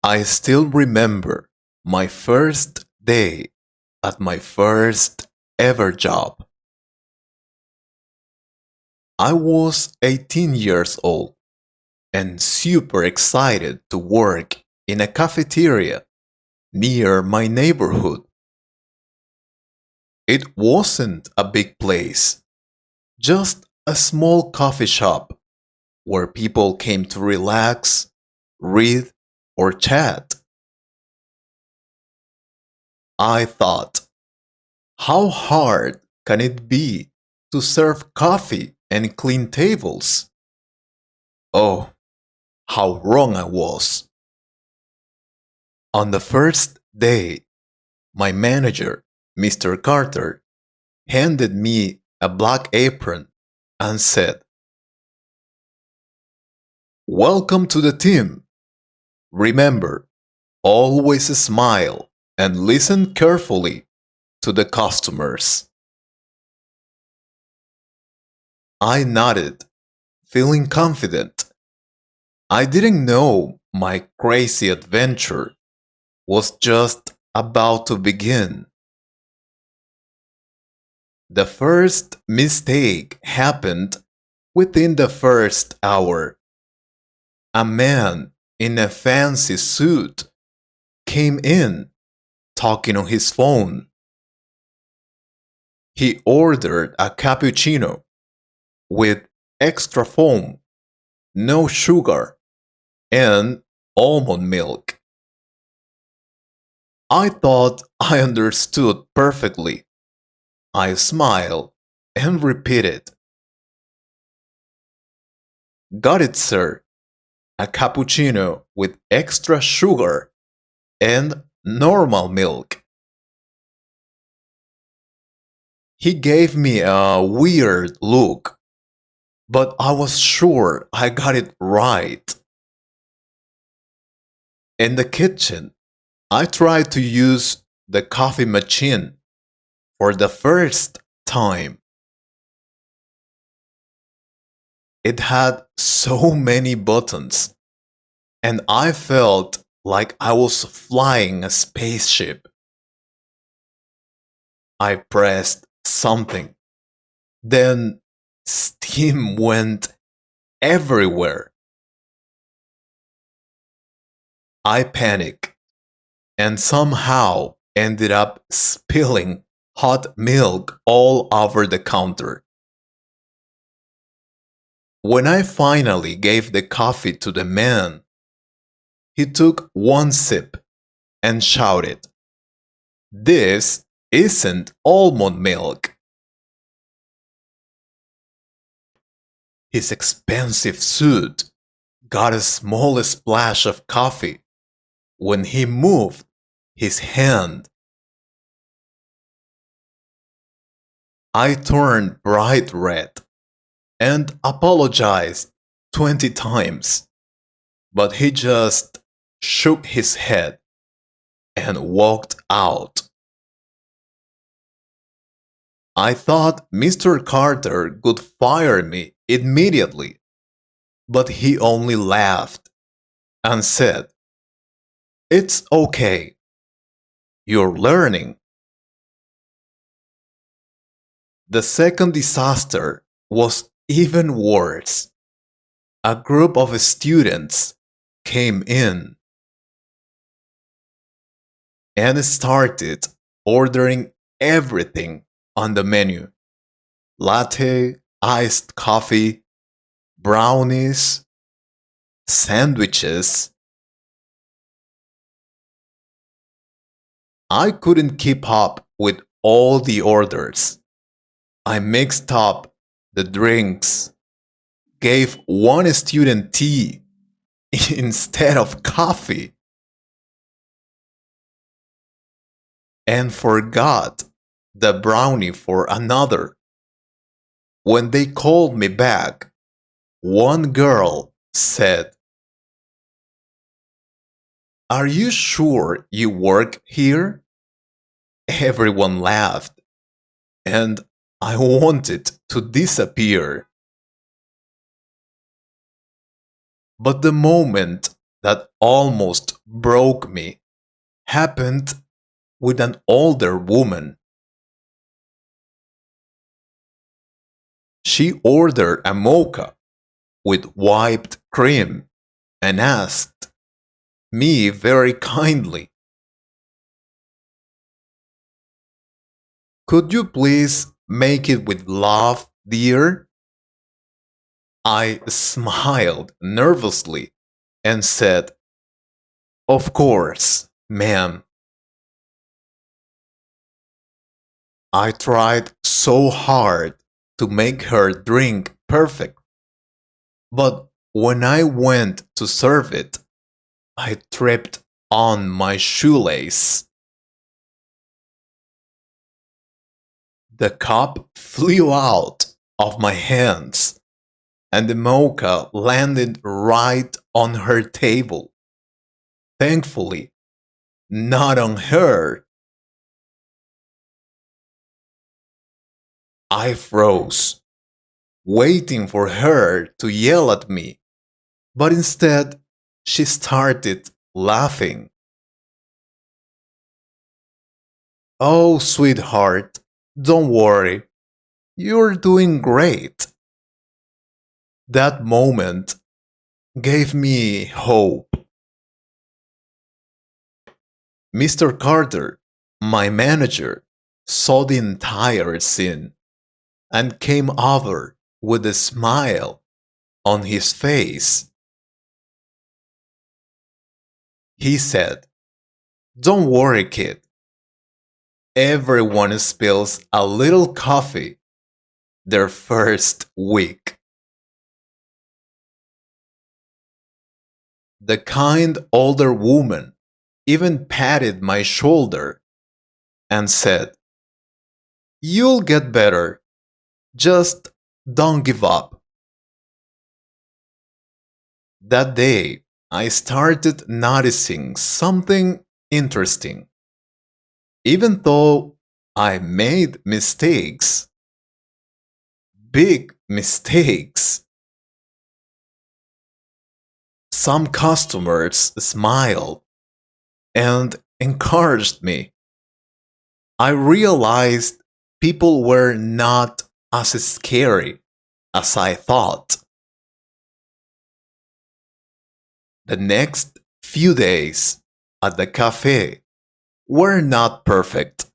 I still remember my first day at my first ever job. I was 18 years old and super excited to work in a cafeteria near my neighborhood. It wasn't a big place, just a small coffee shop where people came to relax, read, or chat. I thought, how hard can it be to serve coffee and clean tables? Oh, how wrong I was. On the first day, my manager, Mr. Carter, handed me a black apron and said, "Welcome to the team. Remember, always smile and listen carefully to the customers." I nodded, feeling confident. I didn't know my crazy adventure was just about to begin. The first mistake happened within the first hour. A man in a fancy suit came in talking on his phone. He ordered a cappuccino with extra foam, no sugar, and almond milk. I thought I understood perfectly. I smiled and repeated, "Got it, sir. A cappuccino with extra sugar and normal milk." He gave me a weird look, but I was sure I got it right. In the kitchen, I tried to use the coffee machine for the first time. It had so many buttons, and I felt like I was flying a spaceship. I pressed something, then steam went everywhere. I panicked and somehow ended up spilling hot milk all over the counter. When I finally gave the coffee to the man, he took one sip and shouted, "This isn't almond milk." His expensive suit got a small splash of coffee when he moved his hand. I turned bright red and apologized 20 times, but he just shook his head and walked out. I thought Mr. Carter would fire me immediately, but he only laughed and said, "It's okay. You're learning." The second disaster was even worse. A group of students came in and started ordering everything on the menu: latte, iced coffee, brownies, sandwiches. I couldn't keep up with all the orders. I mixed up the drinks, gave one student tea instead of coffee, and forgot the brownie for another. When they called me back, one girl said, "Are you sure you work here?" Everyone laughed, and I wanted to disappear. But the moment that almost broke me happened with an older woman. She ordered a mocha with whipped cream and asked me very kindly, "Could you please make it with love, dear?" I smiled nervously and said, "Of course, ma'am." I tried so hard to make her drink perfect, but when I went to serve it, I tripped on my shoelace. The cup flew out of my hands, and the mocha landed right on her table. Thankfully, not on her. I froze, waiting for her to yell at me, but instead, she started laughing. "Oh, sweetheart, don't worry. You're doing great." That moment gave me hope. Mr. Carter, my manager, saw the entire scene and came over with a smile on his face. He said, "Don't worry, kid. Everyone spills a little coffee their first week." The kind older woman even patted my shoulder and said, "You'll get better. Just don't give up." That day, I started noticing something interesting. Even though I made mistakes, big mistakes, some customers smiled and encouraged me. I realized people were not as scary as I thought. The next few days at the cafe were not perfect,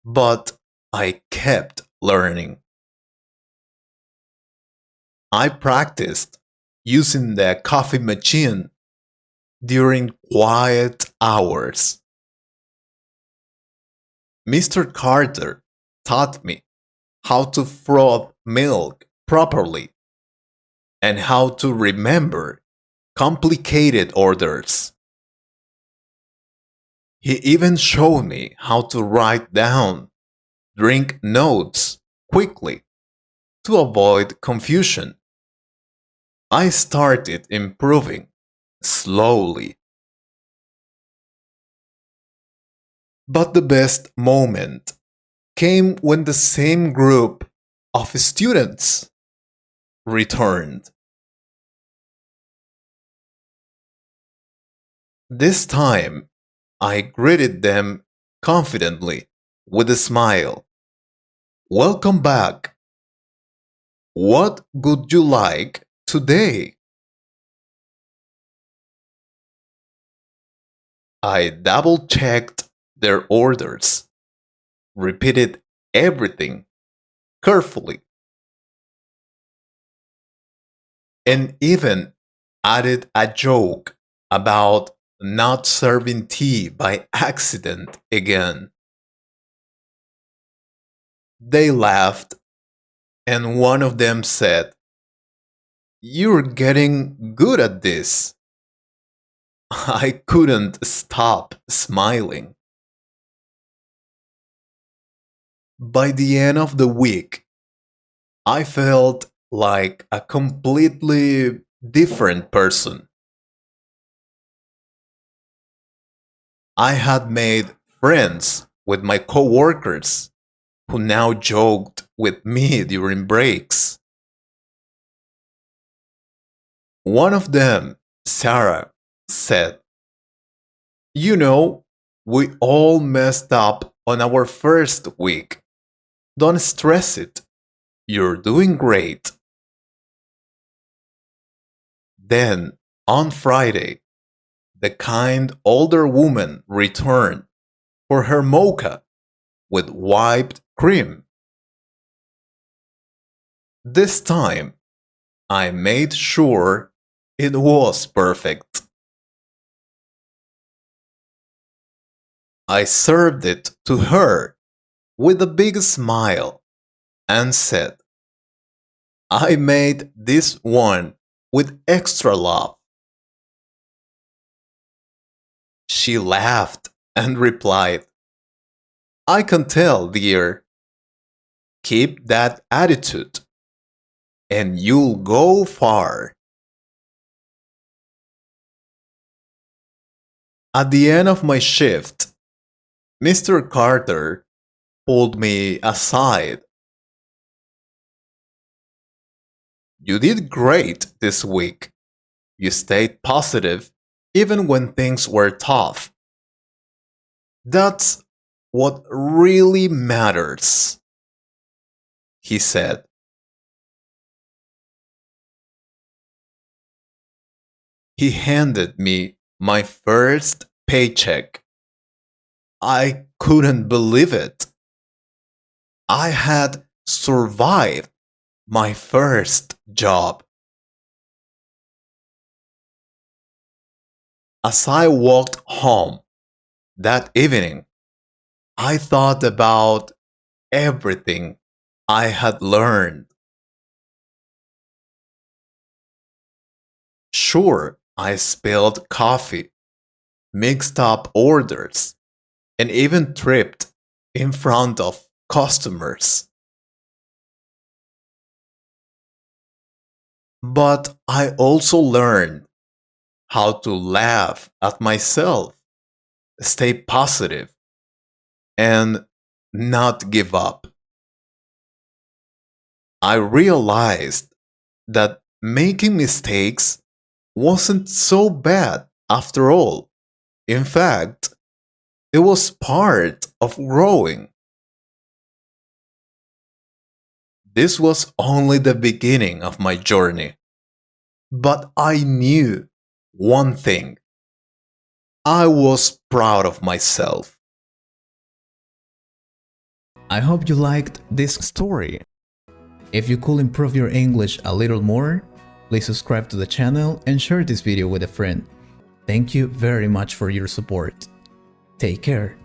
but I kept learning. I practiced using the coffee machine during quiet hours. Mr. Carter taught me how to froth milk properly and how to remember complicated orders. He even showed me how to write down drink notes quickly to avoid confusion. I started improving slowly. But the best moment came when the same group of students returned. This time, I greeted them confidently with a smile. "Welcome back. What would you like today?" I double checked their orders, repeated everything carefully, and even added a joke about not serving tea by accident again. They laughed, and one of them said, "You're getting good at this." I couldn't stop smiling. By the end of the week, I felt like a completely different person. I had made friends with my coworkers who now joked with me during breaks. One of them, Sarah, said, "You know, we all messed up on our first week. Don't stress it. You're doing great." Then, on Friday, the kind older woman returned for her mocha with whipped cream. This time, I made sure it was perfect. I served it to her with a big smile and said, "I made this one with extra love." She laughed and replied, "I can tell, dear. Keep that attitude, and you'll go far." At the end of my shift, Mr. Carter pulled me aside. "You did great this week. You stayed positive even when things were tough. That's what really matters," he said. He handed me my first paycheck. I couldn't believe it. I had survived my first job. As I walked home that evening, I thought about everything I had learned. Sure, I spilled coffee, mixed up orders, and even tripped in front of customers. But I also learned how to laugh at myself, stay positive, and not give up. I realized that making mistakes wasn't so bad after all. In fact, it was part of growing. This was only the beginning of my journey. But I knew one thing: I was proud of myself. I hope you liked this story. If you could improve your English a little more, please subscribe to the channel and share this video with a friend. Thank you very much for your support. Take care.